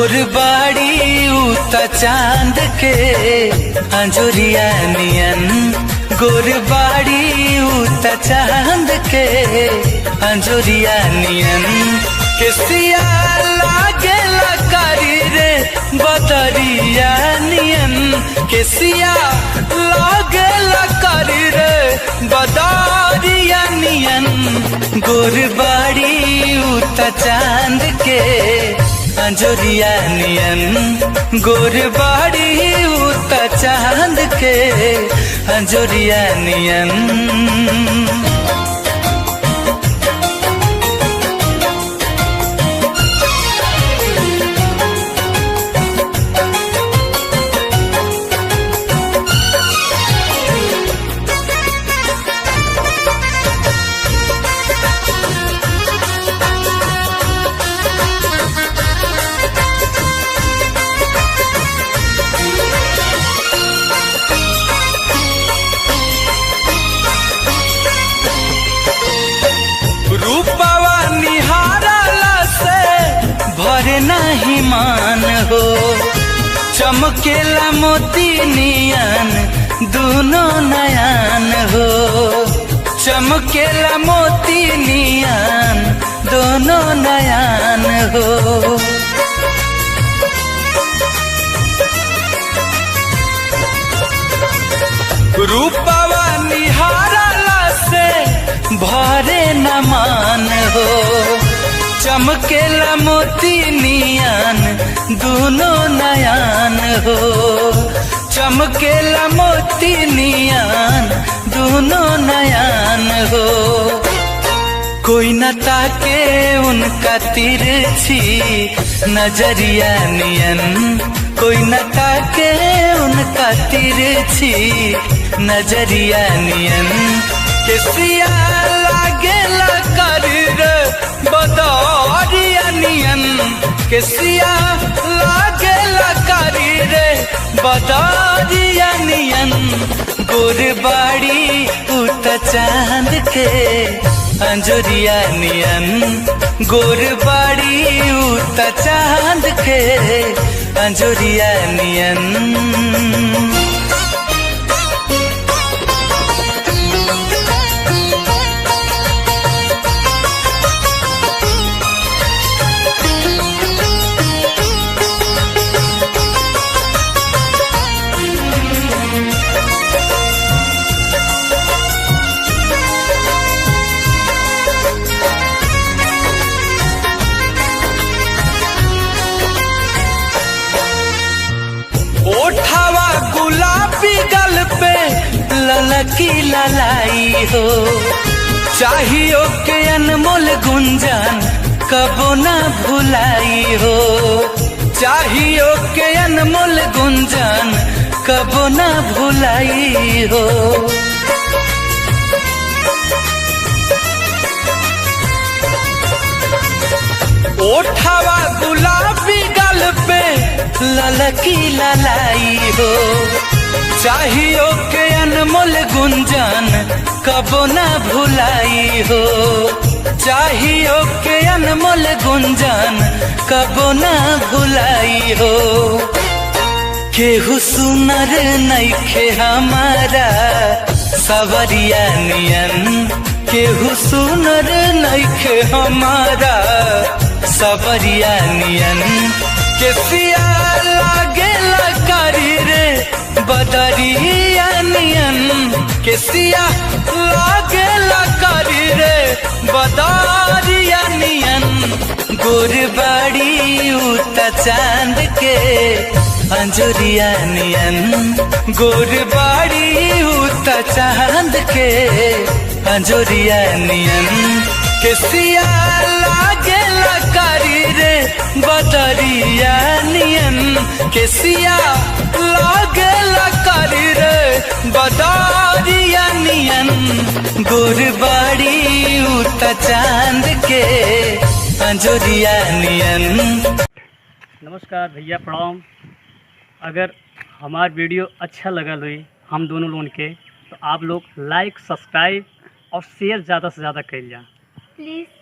गोरबाड़ी उता चांद के अंजुरिया नियन, गोरबाड़ी उता चांद के अंजुरिया नियन, केसिया लागे लकारी रे बदरिया नियन, केसिया लागे लकारी रे बदरिया नियन, गोरबाड़ी उता चांद के अंजुरिया नियन, गोरबाड़ी उता चांद के अंजुरिया नियन। रूपवा निहारला से भरे नहीं मान हो, चमकेला मोती नियन दोनों नयन हो, चमकेला मोती नियन दोनों नयन हो। रूपवा निहारला से भरे न मान हो, चमकेला मोती नियन दोनों नयन हो, चमकेला मोती नियन दोनों नयन हो। कोई न ताके उनका तिरछी नजरिया नियन, कोई न ताके उनका तिरछी नजरिया नियन, केसिया लागे लकारी रे बदरिया नियन, केसिया लागे लकारी रे बदरिया नियन, गोरबाड़ी उता चांद के अंजुरिया नियन, गोरबाड़ी उता चांद के अंजुरिया नियन। ओठावा गुलाबी गल पे ललकी ललाई हो, चाहियो के अनमोल गुंजन कबो ना भुलाई हो, चाहियो के अनमोल गुंजन कबो ना भुलाई हो। ओठावा गुलाबी गल पे ललकी ललाई हो, चाहियो के अनमोल गुंजन कबो ना भुलाई हो, चाहियो के अनमोल गुंजन कबो ना भुलाई हो। केहू सुनर नइखे हमारा सवरिया नियन, केहू सुनर नइखे हमारा सवरिया नियन, केसिया लागे लकारी रे बदरिया नियन, केसिया लागे लकारी रे बदरिया नियन, गोरबाड़ी उता चांद के अंजुरिया नियन, गोरबाड़ी उता चांद के अंजुरिया नियन, केसिया लागे लकारी रे बदरिया नियन, केसिया लागे लकारी रे बदरिया नियन, गोरबाड़ी उता चांद के अंजुरिया नियन। नमस्कार भैया, प्रणाम। अगर हमारा वीडियो अच्छा लगा हुई हम दोनों लोगों के, तो आप लोग लाइक, सब्सक्राइब और शेयर ज़्यादा से ज़्यादा कर लिया प्लीज़।